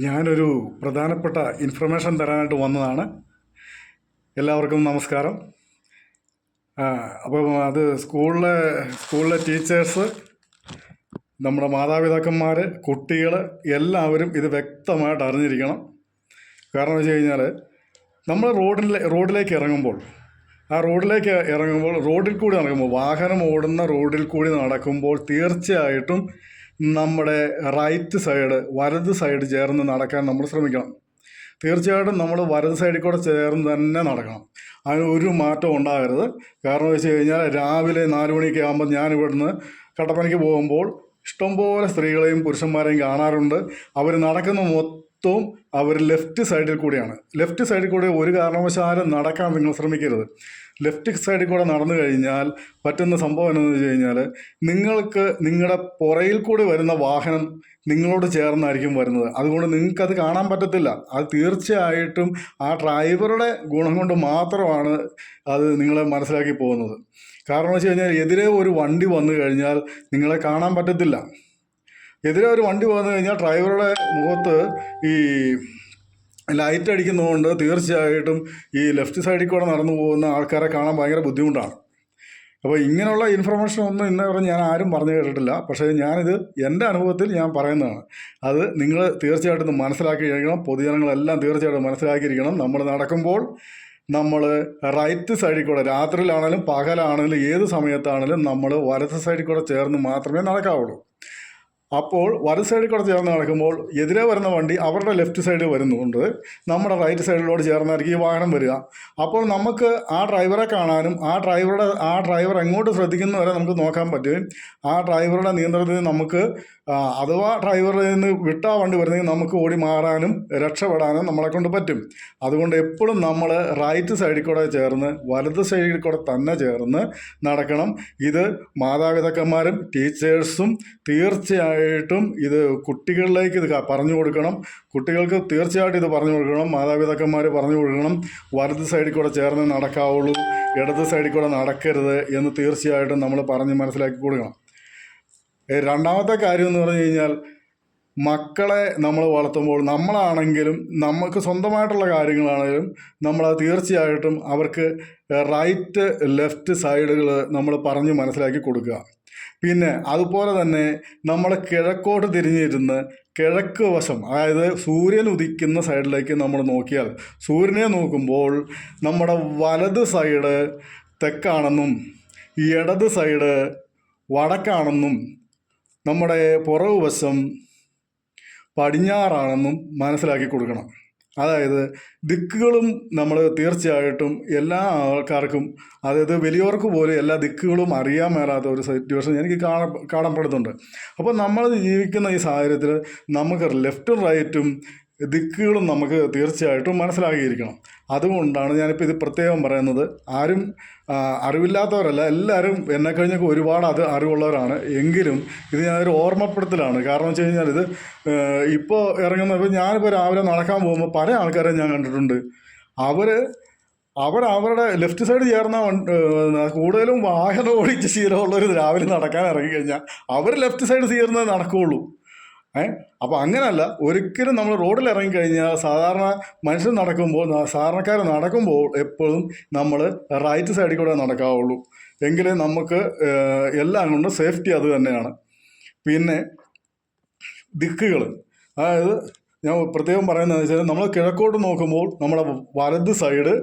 ഞാനൊരു പ്രധാനപ്പെട്ട ഇൻഫർമേഷൻ തരാനായിട്ട് വന്നതാണ്. എല്ലാവർക്കും നമസ്കാരം. അപ്പം അത് സ്കൂളിലെ ടീച്ചേഴ്സ്, നമ്മുടെ മാതാപിതാക്കന്മാർ, കുട്ടികൾ എല്ലാവരും ഇത് വ്യക്തമായിട്ട് അറിഞ്ഞിരിക്കണം. കാരണം വെച്ച് കഴിഞ്ഞാൽ നമ്മൾ റോഡിലേക്ക് ഇറങ്ങുമ്പോൾ റോഡിൽ കൂടി നടക്കുമ്പോൾ, വാഹനം ഓടുന്ന റോഡിൽ കൂടി നടക്കുമ്പോൾ തീർച്ചയായിട്ടും നമ്മുടെ റൈറ്റ് സൈഡ്, വലത് സൈഡ് ചേർന്ന് നടക്കാൻ നമ്മൾ ശ്രമിക്കണം. തീർച്ചയായിട്ടും നമ്മൾ വലത് സൈഡിൽ കൂടെ ചേർന്ന് തന്നെ നടക്കണം. അതിന് ഒരു മാറ്റം ഉണ്ടാകരുത്. കാരണം വെച്ച് കഴിഞ്ഞാൽ രാവിലെ 4 മണിയൊക്കെ ആകുമ്പോൾ ഞാൻ ഇവിടുന്ന് കട്ടപ്പനയ്ക്ക് പോകുമ്പോൾ ഇഷ്ടംപോലെ സ്ത്രീകളെയും പുരുഷന്മാരെയും കാണാറുണ്ട്. അവർ നടക്കുന്ന മൊത്തവും അവർ ലെഫ്റ്റ് സൈഡിൽ കൂടിയാണ്. ലെഫ്റ്റ് സൈഡിൽ കൂടെ ഒരു കാരണവശാലും നടക്കാൻ നിങ്ങൾ ശ്രമിക്കരുത്. ലെഫ്റ്റ് സൈഡിൽ കൂടെ നടന്നു കഴിഞ്ഞാൽ പറ്റുന്ന സംഭവം എന്താണെന്ന് വെച്ച് കഴിഞ്ഞാൽ, നിങ്ങൾക്ക് നിങ്ങളുടെ പുറയിൽ കൂടി വരുന്ന വാഹനം നിങ്ങളോട് ചേർന്നായിരിക്കും വരുന്നത്. അതുകൊണ്ട് നിങ്ങൾക്കത് കാണാൻ പറ്റത്തില്ല. അത് തീർച്ചയായിട്ടും ആ ഡ്രൈവറുടെ ഗുണം കൊണ്ട് മാത്രമാണ് അത് നിങ്ങളെ മനസ്സിലാക്കി പോകുന്നത്. കാരണം വെച്ച് കഴിഞ്ഞാൽ എതിരെ ഒരു വണ്ടി വന്നു കഴിഞ്ഞാൽ നിങ്ങളെ കാണാൻ പറ്റത്തില്ല. എതിരെ ഒരു വണ്ടി വന്നു കഴിഞ്ഞാൽ ഡ്രൈവറുടെ മുഖത്ത് ഈ ലൈറ്റ് അടിക്കുന്നതുകൊണ്ട് തീർച്ചയായിട്ടും ഈ ലെഫ്റ്റ് സൈഡിൽ കൂടെ നടന്നു പോകുന്ന ആൾക്കാരെ കാണാൻ ഭയങ്കര ബുദ്ധിമുട്ടാണ്. അപ്പോൾ ഇങ്ങനെയുള്ള ഇൻഫർമേഷൻ ഒന്നും ഇന്നേ വരെ ഞാൻ ആരും പറഞ്ഞു കേട്ടിട്ടില്ല. പക്ഷേ ഞാനിത് എൻ്റെ അനുഭവത്തിൽ ഞാൻ പറയുന്നതാണ്. അത് നിങ്ങൾ തീർച്ചയായിട്ടും മനസ്സിലാക്കിയിരിക്കണം. പൊതുജനങ്ങളെല്ലാം തീർച്ചയായിട്ടും മനസ്സിലാക്കിയിരിക്കണം. നമ്മൾ നടക്കുമ്പോൾ നമ്മൾ റൈറ്റ് സൈഡിൽ കൂടെ, രാത്രിയിലാണെങ്കിലും പകലാണെങ്കിലും ഏത് സമയത്താണെങ്കിലും നമ്മൾ വലത് സൈഡിൽ കൂടെ ചേർന്ന് മാത്രമേ നടക്കാവുള്ളൂ. അപ്പോൾ വലത് സൈഡിൽ കൂടെ ചേർന്ന് നടക്കുമ്പോൾ എതിരെ വരുന്ന വണ്ടി അവരുടെ ലെഫ്റ്റ് സൈഡിൽ വരുന്നുണ്ട്, നമ്മുടെ റൈറ്റ് സൈഡിലോട് ചേർന്നായിരിക്കും ഈ വാഹനം വരിക. അപ്പോൾ നമുക്ക് ആ ഡ്രൈവറെ കാണാനും ആ ഡ്രൈവർ എങ്ങോട്ട് ശ്രദ്ധിക്കുന്ന വരെ നമുക്ക് നോക്കാൻ പറ്റും. ആ ഡ്രൈവറുടെ നിയന്ത്രണത്തിൽ നമുക്ക് അഥവാ ഡ്രൈവറിൽ നിന്ന് വിട്ടാ വണ്ടി വരുന്നെങ്കിൽ നമുക്ക് ഓടി മാറാനും രക്ഷപ്പെടാനും നമ്മളെ കൊണ്ട് പറ്റും. അതുകൊണ്ട് എപ്പോഴും നമ്മൾ റൈറ്റ് സൈഡിൽ കൂടെ ചേർന്ന് വലത് സൈഡിൽ കൂടെ തന്നെ ചേർന്ന് നടക്കണം. ഇത് മാതാപിതാക്കന്മാരും ടീച്ചേഴ്സും തീർച്ചയായിട്ടും ഇത് കുട്ടികളിലേക്ക് ഇത് പറഞ്ഞു കൊടുക്കണം. കുട്ടികൾക്ക് തീർച്ചയായിട്ടും ഇത് പറഞ്ഞു കൊടുക്കണം. മാതാപിതാക്കന്മാർ പറഞ്ഞു കൊടുക്കണം. വലത് സൈഡിൽ കൂടെ ചേർന്ന് നടക്കാവുള്ളൂ, ഇടത് സൈഡിൽ കൂടെ നടക്കരുത് എന്ന് തീർച്ചയായിട്ടും നമ്മൾ പറഞ്ഞ് മനസ്സിലാക്കി കൊടുക്കണം. രണ്ടാമത്തെ കാര്യം എന്ന് പറഞ്ഞു കഴിഞ്ഞാൽ, മക്കളെ നമ്മൾ വളർത്തുമ്പോൾ നമ്മളാണെങ്കിലും നമുക്ക് സ്വന്തമായിട്ടുള്ള കാര്യങ്ങളാണെങ്കിലും നമ്മളത് തീർച്ചയായിട്ടും അവർക്ക് റൈറ്റ് ലെഫ്റ്റ് സൈഡുകൾ നമ്മൾ പറഞ്ഞ് മനസ്സിലാക്കി കൊടുക്കുക. പിന്നെ അതുപോലെ തന്നെ നമ്മൾ കിഴക്കോട്ട് തിരിഞ്ഞിരുന്ന് കിഴക്ക് വശം, അതായത് സൂര്യൻ ഉദിക്കുന്ന സൈഡിലേക്ക് നമ്മൾ നോക്കിയാൽ, സൂര്യനെ നോക്കുമ്പോൾ നമ്മുടെ വലത് സൈഡ് തെക്കാണെന്നും ഇടത് സൈഡ് വടക്കാണെന്നും നമ്മുടെ പുറകുവശം പടിഞ്ഞാറാണെന്നും മനസ്സിലാക്കി കൊടുക്കണം. അതായത് ദിക്കുകളും നമ്മൾ തീർച്ചയായിട്ടും എല്ലാ ആൾക്കാർക്കും, അതായത് വലിയവർക്ക് പോലും എല്ലാ ദിക്കുകളും അറിയാൻ മേലാത്ത ഒരു സിറ്റുവേഷൻ എനിക്ക് കാണപ്പെടുന്നുണ്ട്. അപ്പോൾ നമ്മൾ ജീവിക്കുന്ന ഈ സാഹചര്യത്തിൽ നമുക്ക് ലെഫ്റ്റും റൈറ്റും ദിക്കുകളും നമുക്ക് തീർച്ചയായിട്ടും മനസ്സിലാക്കിയിരിക്കണം. അതുകൊണ്ടാണ് ഞാനിപ്പോൾ ഇത് പ്രത്യേകം പറയുന്നത്. ആരും അറിവില്ലാത്തവരല്ല, എല്ലാവരും എന്നെ കഴിഞ്ഞൊക്കെ ഒരുപാട് അറിവുള്ളവരാണ്. എങ്കിലും ഇത് ഞാനൊരു ഓർമ്മപ്പെടുത്തലാണ്. കാരണം വെച്ച് കഴിഞ്ഞാൽ ഇത് ഇപ്പോൾ ഇപ്പോൾ ഞാനിപ്പോൾ രാവിലെ നടക്കാൻ പോകുമ്പോൾ പല ആൾക്കാരെ ഞാൻ കണ്ടിട്ടുണ്ട്. അവരുടെ ലെഫ്റ്റ് സൈഡ് ചേർന്ന കൂടുതലും വാഹനം ഓടിച്ച് ശീലമുള്ളവർ രാവിലെ നടക്കാൻ ഇറങ്ങിക്കഴിഞ്ഞാൽ അവർ ലെഫ്റ്റ് സൈഡ് ചേർന്നേ നടക്കുകയുള്ളൂ. അപ്പോൾ അങ്ങനെയല്ല, ഒരിക്കലും നമ്മൾ റോഡിൽ ഇറങ്ങിക്കഴിഞ്ഞാൽ സാധാരണ മനുഷ്യൻ നടക്കുമ്പോൾ, സാധാരണക്കാർ നടക്കുമ്പോൾ എപ്പോഴും നമ്മൾ റൈറ്റ് സൈഡിൽ കൂടെ നടക്കാവുള്ളൂ. എങ്കിലേ നമുക്ക് എല്ലാം കൊണ്ടും സേഫ്റ്റി അത് തന്നെയാണ്. പിന്നെ ദിക്കുകൾ, അതായത് ഞാൻ പ്രത്യേകം പറയുന്നതെന്ന് വെച്ചാൽ, നമ്മൾ കിഴക്കോട്ട് നോക്കുമ്പോൾ നമ്മുടെ വലത് സൈഡ്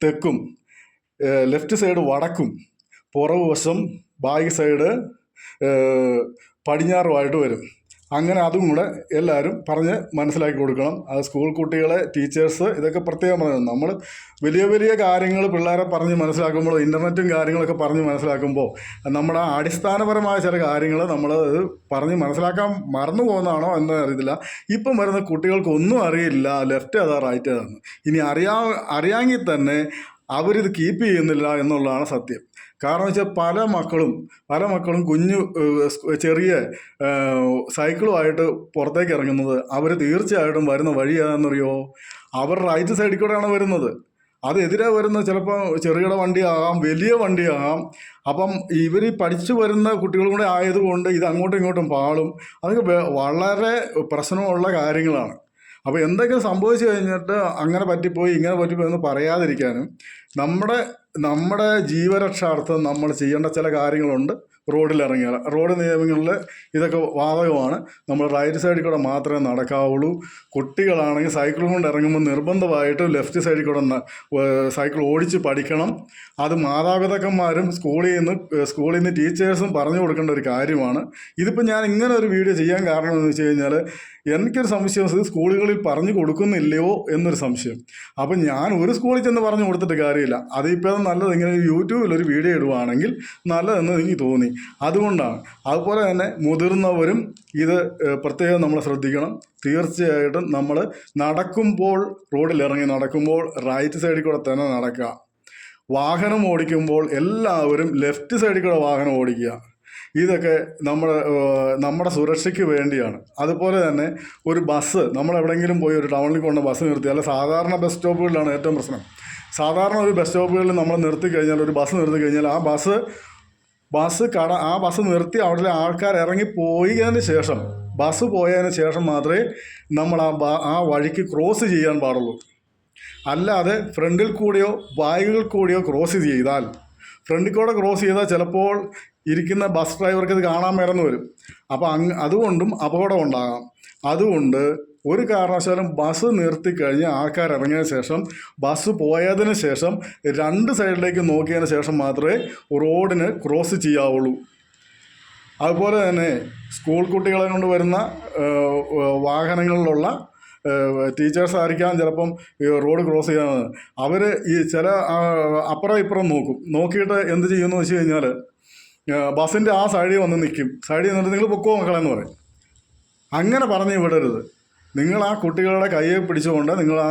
തെക്കും, ലെഫ്റ്റ് സൈഡ് വടക്കും, പുറകുവശം ബാക്ക് സൈഡ് പടിഞ്ഞാറുമായിട്ട് വരും. അങ്ങനെ അതും കൂടെ എല്ലാവരും പറഞ്ഞ് മനസ്സിലാക്കി കൊടുക്കണം. അത് സ്കൂൾ കുട്ടികളെ, ടീച്ചേഴ്സ് ഇതൊക്കെ പ്രത്യേകം പറയുന്നത്. നമ്മൾ വലിയ വലിയ കാര്യങ്ങൾ പിള്ളേരെ പറഞ്ഞ് മനസ്സിലാക്കുമ്പോൾ, ഇൻ്റർനെറ്റും കാര്യങ്ങളൊക്കെ പറഞ്ഞ് മനസ്സിലാക്കുമ്പോൾ നമ്മുടെ അടിസ്ഥാനപരമായ ചില കാര്യങ്ങൾ നമ്മൾ പറഞ്ഞ് മനസ്സിലാക്കാൻ മറന്നു പോകുന്നതാണോ എന്ന് അറിയത്തില്ല. ഇപ്പം വരുന്ന കുട്ടികൾക്കൊന്നും അറിയില്ല ലെഫ്റ്റ് ഏതാ റൈറ്റ് ഏതാന്ന്. ഇനി അറിയാമെങ്കിൽ തന്നെ അവരിത് കീപ്പ് ചെയ്യുന്നില്ല എന്നുള്ളതാണ് സത്യം. കാരണം വെച്ചാൽ പല മക്കളും ചെറിയ സൈക്കിളുമായിട്ട് പുറത്തേക്ക് ഇറങ്ങുന്നത് അവർ തീർച്ചയായിട്ടും വരുന്ന വഴി ഏതാണെന്നറിയോ? അവർ റൈറ്റ് സൈഡിൽ കൂടെയാണ് വരുന്നത്. അതെതിരെ വരുന്ന ചിലപ്പോൾ ചെറുകിട വണ്ടിയാകാം, വലിയ വണ്ടിയാകാം. അപ്പം ഇവർ പഠിച്ചു വരുന്ന കുട്ടികളും കൂടെ ആയതുകൊണ്ട് ഇത് അങ്ങോട്ടും ഇങ്ങോട്ടും പാളും. അതൊക്കെ വളരെ പ്രശ്നമുള്ള കാര്യങ്ങളാണ്. അപ്പോൾ എന്തെങ്കിലും സംഭവിച്ചു കഴിഞ്ഞിട്ട് അങ്ങനെ പറ്റിപ്പോയി ഇങ്ങനെ പറ്റിപ്പോയി എന്ന് പറയാതിരിക്കാനും നമ്മുടെ ജീവരക്ഷാർത്ഥം നമ്മൾ ചെയ്യേണ്ട ചില കാര്യങ്ങളുണ്ട്. റോഡിലിറങ്ങിയാൽ റോഡ് നിയമങ്ങളിൽ ഇതൊക്കെ ബാധകമാണ്. നമ്മൾ റൈറ്റ് സൈഡിൽ കൂടെ മാത്രമേ നടക്കാവുള്ളൂ. കുട്ടികളാണെങ്കിൽ സൈക്കിൾ കൊണ്ട് ഇറങ്ങുമ്പോൾ നിർബന്ധമായിട്ട് ലെഫ്റ്റ് സൈഡിൽ കൂടെ സൈക്കിൾ ഓടിച്ച് പഠിക്കണം. അത് മാതാപിതാക്കന്മാരും സ്കൂളിൽ നിന്ന് ടീച്ചേഴ്സും പറഞ്ഞു കൊടുക്കേണ്ട ഒരു കാര്യമാണ്. ഇതിപ്പോൾ ഞാൻ ഇങ്ങനെ ഒരു വീഡിയോ ചെയ്യാൻ കാരണം എന്ന് വെച്ച് കഴിഞ്ഞാൽ എനിക്കൊരു സംശയം, ഇത് സ്കൂളുകളിൽ പറഞ്ഞു കൊടുക്കുന്നില്ലയോ എന്നൊരു സംശയം. അപ്പം ഞാൻ ഒരു സ്കൂളിൽ ചെന്ന് പറഞ്ഞു കൊടുത്തിട്ട് കാര്യമില്ല. അതിപ്പോൾ നല്ലത് ഇങ്ങനെ യൂട്യൂബിൽ ഒരു വീഡിയോ ഇടുവാണെങ്കിൽ നല്ലതെന്ന് എനിക്ക് തോന്നി. അതുകൊണ്ടാണ്. അതുപോലെ തന്നെ മുതിർന്നവരും ഇത് പ്രത്യേകം നമ്മൾ ശ്രദ്ധിക്കണം. തീർച്ചയായിട്ടും നമ്മൾ റോഡിലിറങ്ങി നടക്കുമ്പോൾ റൈറ്റ് സൈഡിൽ കൂടെ തന്നെ നടക്കുക. വാഹനം ഓടിക്കുമ്പോൾ എല്ലാവരും ലെഫ്റ്റ് സൈഡിൽ കൂടെ വാഹനം ഓടിക്കുക. ഇതൊക്കെ നമ്മുടെ സുരക്ഷയ്ക്ക് വേണ്ടിയാണ്. അതുപോലെ തന്നെ ഒരു ബസ് നമ്മളെവിടെയെങ്കിലും പോയി ഒരു ടൗണിൽ കൊണ്ട് ബസ് നിർത്തി, അല്ല സാധാരണ ബസ് സ്റ്റോപ്പുകളിലാണ് ഏറ്റവും പ്രശ്നം. സാധാരണ ഒരു ബസ് സ്റ്റോപ്പുകളിൽ നമ്മൾ ഒരു ബസ് നിർത്തി കഴിഞ്ഞാൽ ആ ബസ് നിർത്തി അവിടെ ആൾക്കാർ ഇറങ്ങി പോയതിന് ശേഷം, ബസ് പോയതിന് ശേഷം മാത്രമേ നമ്മൾ ആ വഴിക്ക് ക്രോസ് ചെയ്യാൻ പാടുള്ളൂ. അല്ലാതെ ഫ്രണ്ടിൽ കൂടെയോ ബാഗുകൾ കൂടെയോ ക്രോസ് ചെയ്താൽ, ഫ്രണ്ടിൽ കൂടെ ക്രോസ് ചെയ്താൽ ചിലപ്പോൾ ഇരിക്കുന്ന ബസ് ഡ്രൈവർക്ക് ഇത് കാണാൻ മറന്നു വരും. അപ്പോൾ അതുകൊണ്ടും അപകടം ഉണ്ടാകാം. അതുകൊണ്ട് ഒരു കാരണവശാലും ബസ് നിർത്തിക്കഴിഞ്ഞ് ആൾക്കാർ ഇറങ്ങിയതിന് ശേഷം, ബസ് പോയതിന് ശേഷം 2 സൈഡിലേക്ക് നോക്കിയതിന് ശേഷം മാത്രമേ റോഡിന് ക്രോസ് ചെയ്യാവുള്ളൂ. അതുപോലെ തന്നെ സ്കൂൾ കുട്ടികളെ കൊണ്ട് വരുന്ന വാഹനങ്ങളിലുള്ള ടീച്ചേഴ്സ് ആയിരിക്കാം ചിലപ്പം റോഡ് ക്രോസ് ചെയ്യാവുന്നത്. അവർ ഈ ചില അപ്പുറം ഇപ്പുറം നോക്കിയിട്ട് എന്ത് ചെയ്യുമെന്ന് വെച്ച് കഴിഞ്ഞാൽ ബസ്സിൻ്റെ ആ സൈഡിൽ വന്ന് നിൽക്കും. സൈഡിൽ നിന്നിട്ട് നിങ്ങൾ പൊക്കോ മക്കളെന്ന് പറയും. അങ്ങനെ പറഞ്ഞ് വിടരുത്. നിങ്ങൾ ആ കുട്ടികളുടെ കയ്യെ പിടിച്ചുകൊണ്ട് നിങ്ങൾ ആ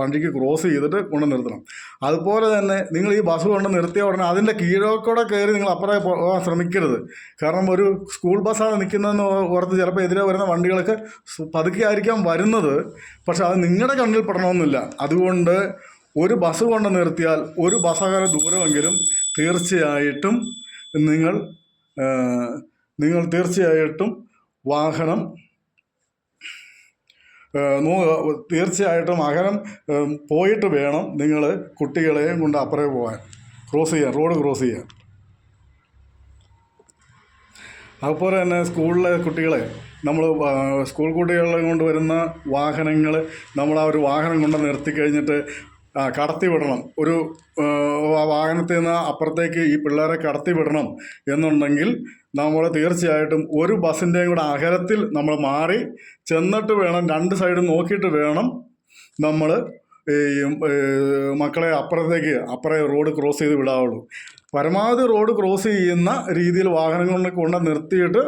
വണ്ടിക്ക് ക്രോസ് ചെയ്തിട്ട് കൊണ്ട് നിർത്തണം. അതുപോലെ തന്നെ നിങ്ങൾ ഈ ബസ് കൊണ്ട് നിർത്തിയ ഉടനെ അതിൻ്റെ കീഴോക്കൂടെ കയറി നിങ്ങൾ അപ്പുറം പോകാൻ ശ്രമിക്കരുത്. കാരണം ഒരു സ്കൂൾ ബസ്സാണ് നിൽക്കുന്നതെന്ന് ഓർത്ത് ചിലപ്പോൾ എതിരെ വരുന്ന വണ്ടികൾക്ക് പതുക്കെ ആയിരിക്കാം വരുന്നത്. പക്ഷെ അത് നിങ്ങളുടെ കണ്ണിൽ പെടണമെന്നില്ല. അതുകൊണ്ട് ഒരു ബസ് കൊണ്ട് നിർത്തിയാൽ ഒരു ബസ്സകല ദൂരമെങ്കിലും തീർച്ചയായിട്ടും നിങ്ങൾ തീർച്ചയായിട്ടും വാഹനം തീർച്ചയായിട്ടും അകലം പോയിട്ട് വേണം നിങ്ങൾ കുട്ടികളെയും കൊണ്ട് അപ്പുറം പോകാൻ, റോഡ് ക്രോസ് ചെയ്യാൻ. അതുപോലെ തന്നെ സ്കൂളിലെ കുട്ടികളെ സ്കൂൾ കുട്ടികളെ കൊണ്ട് വരുന്ന വാഹനങ്ങൾ നമ്മൾ ആ ഒരു വാഹനം കൊണ്ട് നിർത്തി കഴിഞ്ഞിട്ട് കടത്തി വിടണം. ഒരു വാഹനത്തിൽ നിന്ന് അപ്പുറത്തേക്ക് ഈ പിള്ളേരെ കടത്തി വിടണം എന്നുണ്ടെങ്കിൽ നമ്മൾ തീർച്ചയായിട്ടും ഒരു ബസ്സിൻ്റെയും കൂടെ അകലത്തിൽ നമ്മൾ മാറി ചെന്നിട്ട് വേണം, 2 സൈഡും നോക്കിയിട്ട് വേണം നമ്മൾ ഈ മക്കളെ അപ്പുറം റോഡ് ക്രോസ് ചെയ്ത് വിടാവുള്ളൂ. പരമാവധി റോഡ് ക്രോസ് ചെയ്യുന്ന രീതിയിൽ വാഹനങ്ങൾ കൊണ്ട് നിർത്തിയിട്ട്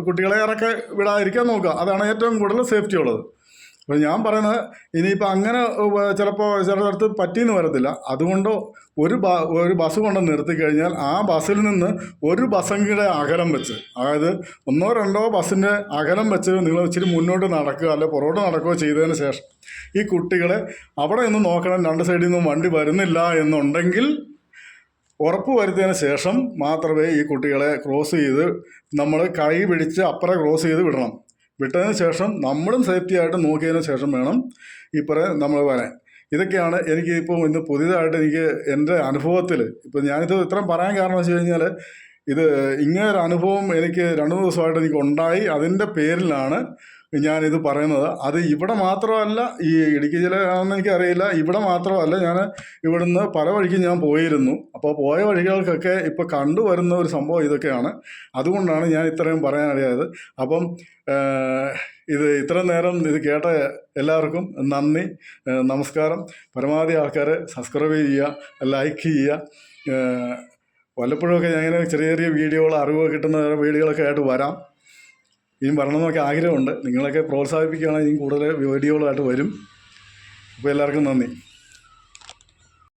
കുട്ടികളെ ഇറക്കി വിടാതിരിക്കാൻ നോക്കുക. അതാണ് ഏറ്റവും കൂടുതൽ സേഫ്റ്റി ഉള്ളത്. അപ്പോൾ ഞാൻ പറയുന്നത്, ഇനിയിപ്പോൾ അങ്ങനെ ചിലപ്പോൾ ചിലയിടത്ത് പറ്റിയെന്ന് വരത്തില്ല. അതുകൊണ്ട് ഒരു ബസ് കൊണ്ട് നിർത്തിക്കഴിഞ്ഞാൽ ആ ബസ്സിൽ നിന്ന് ഒരു ബസ്സെങ്കിയുടെ അകലം വെച്ച്, അതായത് 1-2 ബസ്സിൻ്റെ അകലം വെച്ച് നിങ്ങൾ ഇച്ചിരി മുന്നോട്ട് നടക്കുക, അല്ലെ പുറകോട്ട് നടക്കുകയോ ചെയ്തതിന് ശേഷം ഈ കുട്ടികളെ അവിടെ നിന്ന് നോക്കണം. 2 സൈഡിൽ നിന്നും വണ്ടി വരുന്നില്ല എന്നുണ്ടെങ്കിൽ ഉറപ്പ് വരുത്തിയതിന് ശേഷം മാത്രമേ ഈ കുട്ടികളെ ക്രോസ് ചെയ്ത് നമ്മൾ കൈ പിടിച്ച് അപ്പുറം ക്രോസ് ചെയ്ത് വിട്ടതിന് ശേഷം നമ്മളും സേഫ്റ്റി ആയിട്ട് നോക്കിയതിന് ശേഷം വേണം നമ്മൾ വരാൻ. ഇതൊക്കെയാണ് എനിക്ക് ഇന്ന് പുതിയതായിട്ട് എൻ്റെ അനുഭവത്തിൽ ഞാനിത് ഇത്രയും പറയാൻ കാരണം വെച്ച് കഴിഞ്ഞാൽ, ഇങ്ങനൊരു അനുഭവം എനിക്ക് 2-3 ദിവസമായിട്ട് എനിക്ക് ഉണ്ടായി. അതിൻ്റെ പേരിലാണ് ഞാനിത് പറയുന്നത്. അത് ഇവിടെ മാത്രമല്ല, ഈ ഇടുക്കി ജില്ലയാണെന്ന് എനിക്കറിയില്ല, ഇവിടെ മാത്രമല്ല, ഞാൻ ഇവിടുന്ന് പല വഴിക്കും ഞാൻ പോയിരുന്നു. അപ്പോൾ പോയ വഴികൾക്കൊക്കെ ഇപ്പോൾ കണ്ടുവരുന്ന ഒരു സംഭവം ഇതൊക്കെയാണ്. അതുകൊണ്ടാണ് ഞാൻ ഇത്രയും പറയാനറിയായത്. അപ്പം ഇത്രയും നേരം ഇത് കേട്ട എല്ലാവർക്കും നന്ദി, നമസ്കാരം. പരമാവധി ആൾക്കാർ സബ്സ്ക്രൈബ് ചെയ്യുക, ലൈക്ക് ചെയ്യുക. വല്ലപ്പോഴുമൊക്കെ ഞാൻ ഇങ്ങനെ ചെറിയ ചെറിയ അറിവ് കിട്ടുന്ന വീഡിയോകളൊക്കെ ആയിട്ട് വരാം. ഇനിയും വരണമെന്നൊക്കെ ആഗ്രഹമുണ്ട്. നിങ്ങളൊക്കെ പ്രോത്സാഹിപ്പിക്കുകയാണെങ്കിൽ കൂടുതൽ വീഡിയോകളായിട്ട് വരും. അപ്പോൾ എല്ലാവർക്കും നന്ദി.